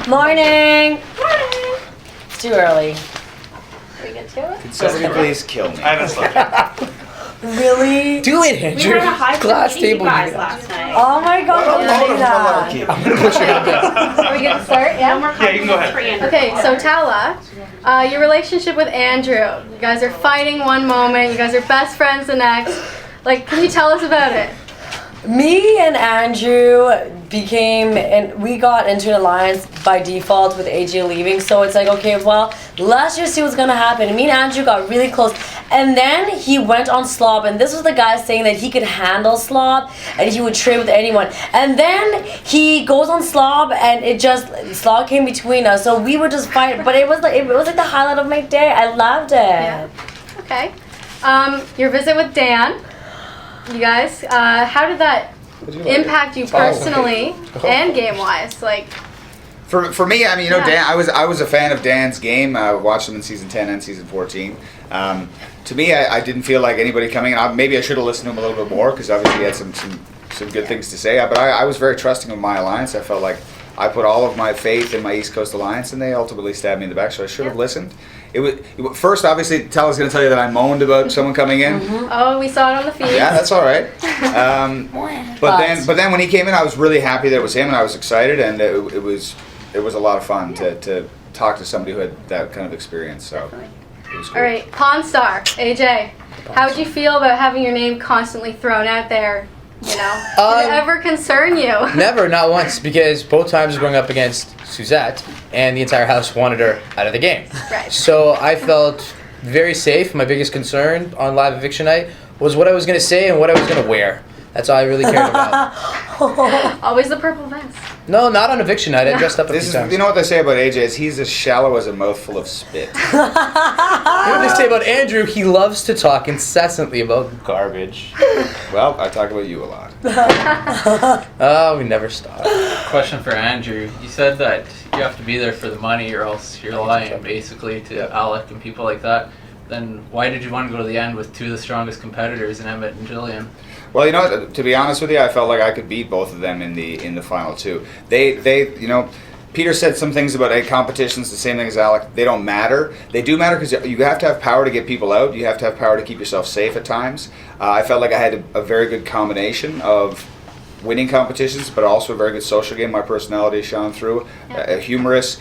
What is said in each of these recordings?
Morning. Morning. It's too early. We get to it? Can somebody please kill me? I haven't slept yet. Really? Do it, Andrew. We had a high Glass meeting table. you guys last night. Oh my god, What a don't load say of that. malarkey. I'm gonna push your hand down. Are we going to start? Yeah? Yeah, you can go ahead. Okay, so Talla, your relationship with Andrew. You guys are fighting one moment, you guys are best friends the next. Like, can you tell us about it? Me and Andrew we got into an alliance by default with AJ leaving, so it's like, okay, well, let's just see what's gonna happen. Me and Andrew got really close, and then he went on Slob, and this was the guy saying that he could handle Slob, and he would trade with anyone, and then he goes on Slob, and Slob came between us, so we would just fight, but it was like the highlight of my day. I loved it. Yeah. Okay. Your visit with Dan. You guys, how did that impact you personally and game-wise? Like, For me, I mean, you know, Yeah. Dan. I was a fan of Dan's game. I watched him in season 10 and season 14. To me, I didn't feel like anybody coming in. Maybe I should have listened to him a little bit more because obviously he had some good things to say. But I was very trusting of my alliance. I felt like I put all of my faith in my East Coast alliance, and they ultimately stabbed me in the back. So I should have listened. First, obviously, Talla's going to tell you that I moaned about someone coming in. oh, we saw it on the feed. Yeah, that's all right. But then when he came in, I was really happy that it was him, and I was excited, and it was a lot of fun to talk to somebody who had that kind of experience. So it was cool. All right, Pawn Star, AJ. How would you feel about having your name constantly thrown out there? You know, did it ever concern you? Never, not once, because both times going up against Suzette, and the entire house wanted her out of the game. Right. So I felt very safe. My biggest concern on live eviction night was what I was going to say and what I was going to wear. That's all I really cared about. Always the purple vest. No, not on eviction night. I dressed up a few times. You know what they say about AJ is he's as shallow as a mouthful of spit. You know what they say about Andrew? He loves to talk incessantly about garbage. Well, I talk about you a lot. Oh, we never stop. Question for Andrew. You said that you have to be there for the money or else you're lying basically to Alec and people like that. Then why did you want to go to the end with two of the strongest competitors in Emmett and Jillian? Well, you know, to be honest with you, I felt like I could beat both of them in the final two. They you know, Peter said some things about competitions, the same thing as Alec. They don't matter. They do matter because you have to have power to get people out. You have to have power to keep yourself safe at times. I felt like I had a very good combination of winning competitions, but also a very good social game. My personality shone through. Humorous.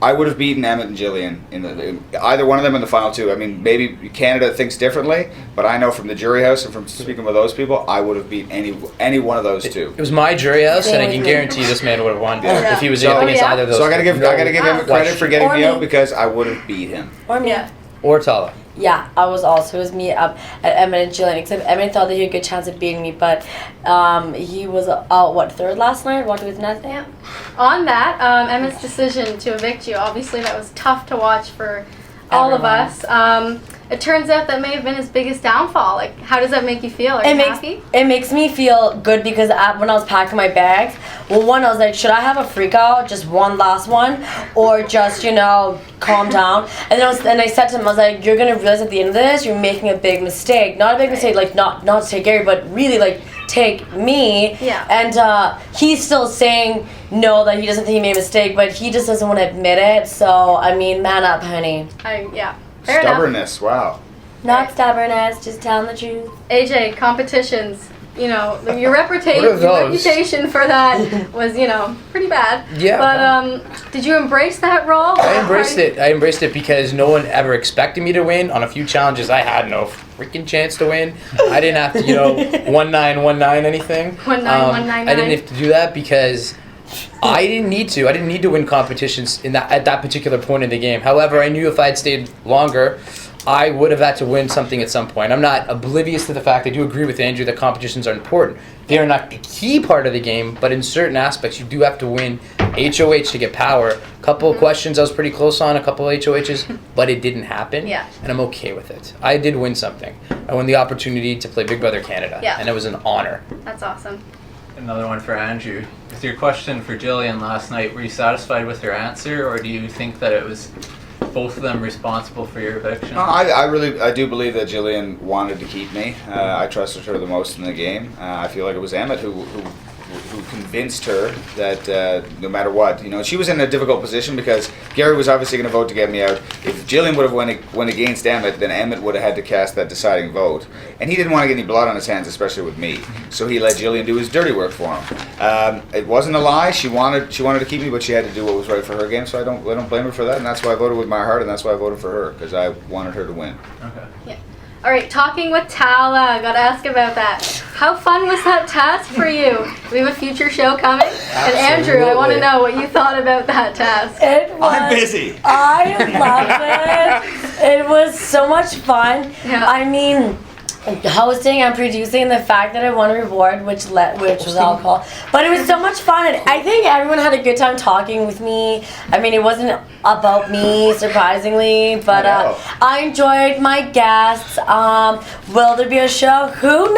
I would have beaten Emmett and Jillian in either one of them in the final two. I mean, maybe Canada thinks differently, but I know from the jury house and from speaking with those people, I would have beat any one of those two. It was my jury house, and I can guarantee this man would have won if he was So- up against either of those. So I gotta give him credit for getting Or me me. out because I would have beat him. Or me. Yeah. Or Talla. Yeah, I was also. It was me at Emmett and Jillian, except Emmett thought that he had a good chance of beating me, but he was out, third last night? Walked with nothing? Yeah. On that, Emma's decision to evict you, obviously that was tough to watch for all of Everyone. us. It turns out that may have been his biggest downfall. Like, how does that make you feel? Are you happy? It makes me feel good because when I was packing my bags, well, one, I was like, should I have a freak out, just one last one, or just, calm down? And then I said to him, I was like, you're going to realize at the end of this, you're making a big mistake. Not a big mistake, like, not to take Gary, but really, like, take me. Yeah. And he's still saying no, that he doesn't think he made a mistake, but he just doesn't want to admit it. So, I mean, man up, honey. Yeah. Fair enough. Stubbornness, wow. Not stubbornness, just telling the truth. AJ, competitions. Your What are those? reputation for that was, pretty bad. Yeah. But did you embrace that role? I embraced it. I embraced it because no one ever expected me to win. On a few challenges, I had no freaking chance to win. I didn't have to, 1919 anything. 19199. I didn't have to do that because I didn't need to. I didn't need to win competitions at that particular point in the game. However, I knew if I had stayed longer, I would have had to win something at some point. I'm not oblivious to the fact. I do agree with Andrew that competitions are important. They are not the key part of the game, but in certain aspects, you do have to win HOH to get power. A couple of questions I was pretty close on, a couple of HOHs, but it didn't happen. Yeah. And I'm okay with it. I did win something. I won the opportunity to play Big Brother Canada. Yeah. And it was an honor. That's awesome. Another one for Andrew. With your question for Jillian last night, were you satisfied with her answer, or do you think that it was both of them responsible for your eviction? No, I do believe that Jillian wanted to keep me. I trusted her the most in the game. I feel like it was Emmett who who convinced her that no matter what, she was in a difficult position because Gary was obviously going to vote to get me out. If Jillian would have went against Emmett, then Emmett would have had to cast that deciding vote, and he didn't want to get any blood on his hands, especially with me. So he let Jillian do his dirty work for him. It wasn't a lie. She wanted to keep me, but she had to do what was right for her game. So I don't blame her for that, and that's why I voted with my heart, and that's why I voted for her, because I wanted her to win. Okay. Yeah. All right, talking with Talla. Gotta ask about that. How fun was that task for you? We have a future show coming. And Andrew, I want to know what you thought about that task. I'm busy. I loved it. It was so much fun. Yeah. I mean, hosting and producing, the fact that I won a reward, which was alcohol, but it was so much fun, and I think everyone had a good time talking with me. I mean, it wasn't about me, surprisingly, but I enjoyed my guests. Will there be a show? Who knows?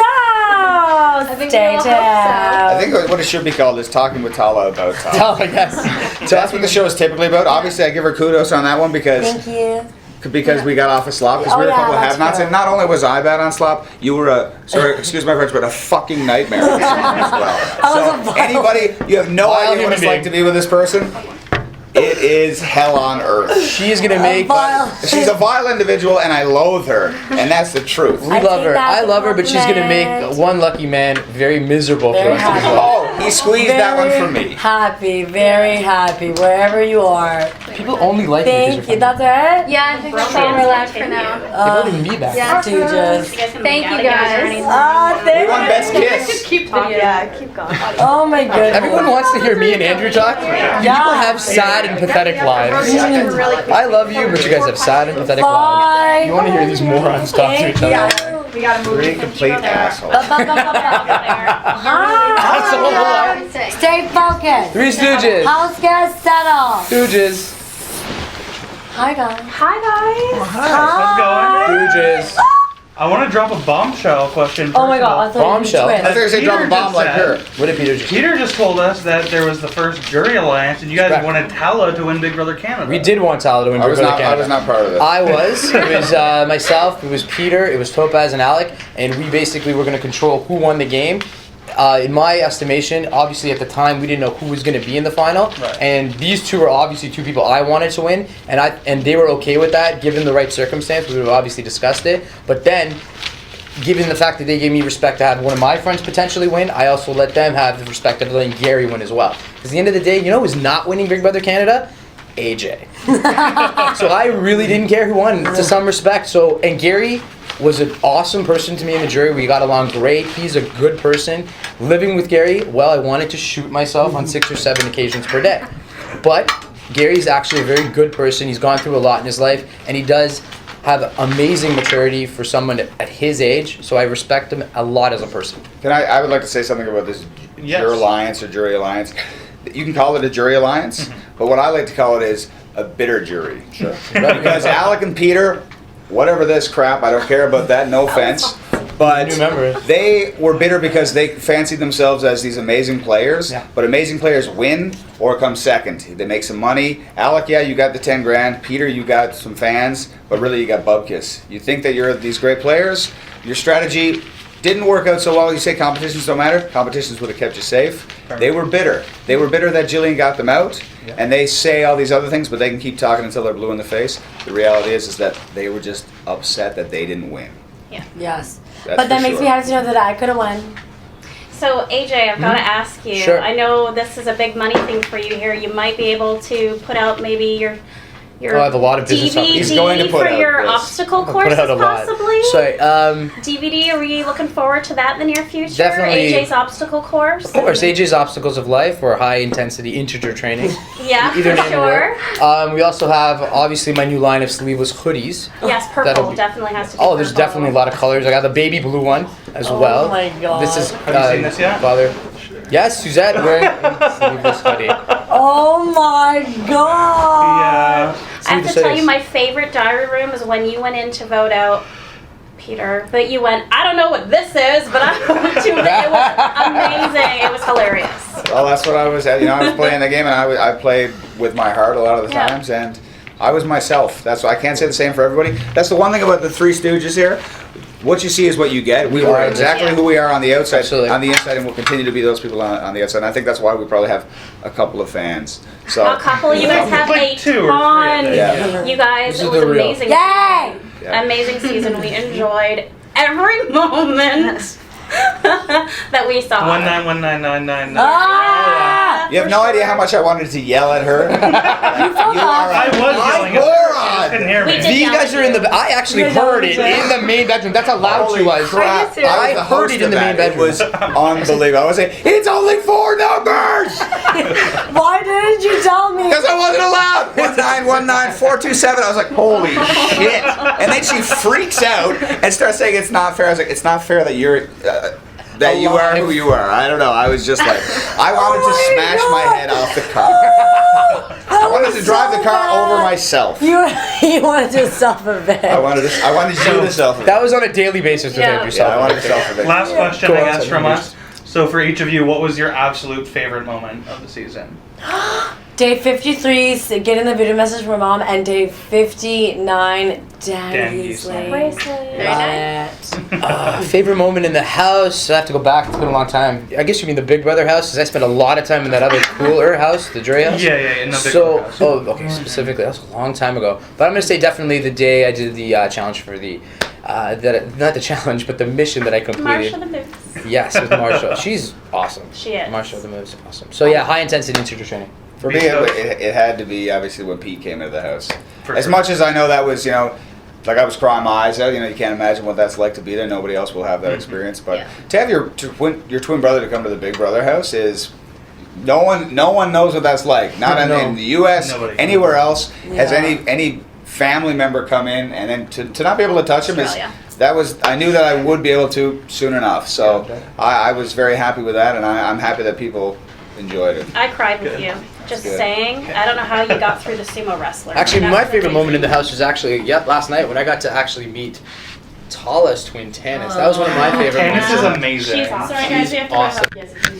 I think Stay we all hope so. I think what it should be called is Talking with Talla about Talla. Talla, yes. So that's what the show is typically about. Obviously, I give her kudos on that one because Thank you. we got off of slop, because we were a couple of that's have-nots, true. and not only was I bad on slop, you were sorry, excuse my French, but a fucking nightmare as well. So anybody, you have no Vile idea what it's human like to be with this person. It is hell on earth. She is gonna make. She's a vile individual, and I loathe her, and that's the truth. We I love think her. that's I a love her, but she's gonna make compliment. one lucky man very miserable Very for us as happy. well. Oh, he squeezed that one from me. Happy, very happy, wherever you are. People only like me Thank because you. you're That's it? Yeah, I think that's all we're allowed for now. funny. They don't even be back. Yeah. Stooges. Thank you guys. We won best kiss. Keep keep going. Oh my goodness. Everyone wants to hear me and Andrew talk. People have sad and pathetic lives. I love you, but you guys have sad and pathetic lives. You want to hear these morons talk to each other. We gotta move. Three complete assholes. That's all the line. Stay focused. Three Stooges. House guests settle. Stooges. Hi guys. Hi guys. How's it going? Stooges. I want to drop a bombshell question. Oh my first of all. god, I thought you Bombshell. were I thought you twins. said drop a bomb like her. What did Peter just say? Peter just told us that there was the first jury alliance, and you guys wanted Talla to win Big Brother Canada. We did want Talla to win I was Big Brother not Canada. part of it. I was. It was myself. It was Peter. It was Topaz and Alec, and we basically were going to control who won the game. In my estimation, obviously at the time we didn't know who was going to be in the final, Right. and these two were obviously two people I wanted to win, and they were okay with that given the right circumstance. We would have obviously discussed it, but then, given the fact that they gave me respect to have one of my friends potentially win, I also let them have the respect of letting Gary win as well. Because at the end of the day, you know who's not winning Big Brother Canada? AJ. So I really didn't care who won, to some respect. So, and Gary was an awesome person to me in the jury. We got along great. He's a good person. Living with Gary, well, I wanted to shoot myself on 6 or 7 occasions per day. But Gary's actually a very good person. He's gone through a lot in his life, and he does have amazing maturity for someone at his age. So I respect him a lot as a person. I would like to say something about this Yes. jury alliance or jury alliance. You can call it a jury alliance, but what I like to call it is a bitter jury. Sure. Because Alec and Peter, whatever this crap, I don't care about that, no offense. But New member. they were bitter because they fancied themselves as these amazing players. Yeah. But amazing players win or come second. They make some money. Alec, yeah, you got the 10 grand. Peter, you got some fans. But really, you got bubkiss. You think that you're these great players. Your strategy didn't work out so well. You say competitions don't matter. Competitions would have kept you safe. They were bitter. They were bitter that Jillian got them out. Yeah. And they say all these other things, but they can keep talking until they're blue in the face. The reality is that they were just upset that they didn't win. Yes. That's But that for makes sure. me happy to know that I could have won. So AJ, I've got to ask you. Sure. I know this is a big money thing for you here. You might be able to put out maybe your Oh, I have a lot of business DVD He's going to put for out your this. obstacle Put courses out a lot. possibly. Sorry. DVD. Are we looking forward to that in the near future? Definitely. AJ's obstacle course. Of course, AJ's Obstacles of Life or high intensity integer training. Yeah, Either for name sure. will work. We also have obviously my new line of sleeveless hoodies. Yes, That'll purple be- definitely has to be. Oh, there's purple. definitely a lot of colors. I got the baby blue one as Oh well. my God. This is Have you seen this yet? Father. Yes, Suzette wearing a sleeveless hoodie. Oh my god. Yeah. I have to Sweet tell you, face. my favorite diary room is when you went in to vote out Peter, but you went, I don't know what this is, but I'm going to. It was amazing. It was hilarious. Well, that's what I was at. I was playing the game, and I played with my heart a lot of the Yeah. times, and I was myself. That's why I can't say the same for everybody. That's the one thing about the Three Stooges here. what you see is what you get. We We were are. exactly Yeah. who we are on the outside, Absolutely. on the inside, and we'll continue to be those people on the outside. And I think that's why we probably have a couple of fans. So A couple. You guys have Like a 2 or 3, ton. Yeah. You guys, This it is was the real. amazing. Yay! Yeah. Amazing season. We enjoyed every moment that we saw. 1919999. Ah! you have no idea how much I wanted to yell at her. you are I was yelling. moron. You couldn't hear me. We did These yell guys at are in you. the. I actually You're heard it yelling. in the main bedroom. That's how loud she Holy was. crap. Are you serious? I was I the heard host it in of the that. main It was unbelievable. I was saying, it's only 4 numbers! Why didn't you tell me? Because I wasn't allowed. 1919427. I was like, holy shit. And then she freaks out and starts saying it's not fair. I was like, it's not fair that you're that you are who you are. I don't know. I was just like, I wanted to Oh my smash God. my head off the car. I wanted to drive the car over myself. You wanted to self-event. I wanted you to self. That was on a daily basis with Yeah. him yourself. Yeah, I wanted to self. Last question, Go I on, guess, Seth, from numbers. us. So for each of you, what was your absolute favorite moment of the season? Day 53, getting the video message from mom, and day 59, Danny's Danny's Very nice. Favorite moment in the house? I have to go back. It's been a long time. I guess you mean the Big Brother house, because I spent a lot of time in that other cooler house, the Dre house. Yeah, in the big So, house. okay, specifically, that was a long time ago. But I'm gonna say definitely the day I did the challenge for the, not the challenge, but the mission that I completed. Marsha the Moose. Yes, with Marsha. She's awesome. She is. Marsha the Moose, awesome. So yeah, high intensity teacher training. For me, it had to be obviously when Pete came into the house. For As sure. much as I know that was, like I was crying my eyes out. You can't imagine what that's like to be there. Nobody else will have that experience. But Yeah. to have your twin brother to come to the Big Brother house is no one knows what that's like. Not in the U.S. Nobody. anywhere else has Yeah. any family member come in and then to not be able to touch him Australia. I knew that I would be able to soon enough. So I was very happy with that, and I'm happy that people enjoyed it. I cried with you. Just Good. saying. I don't know how you got through the sumo wrestler. Actually, That my was favorite moment in the amazing. house was actually, last night when I got to actually meet Talla's twin Tannis. That was one of my favorite Tannis moments. is amazing. She's awesome. Sorry guys, She's we have to awesome. wrap up. Yes.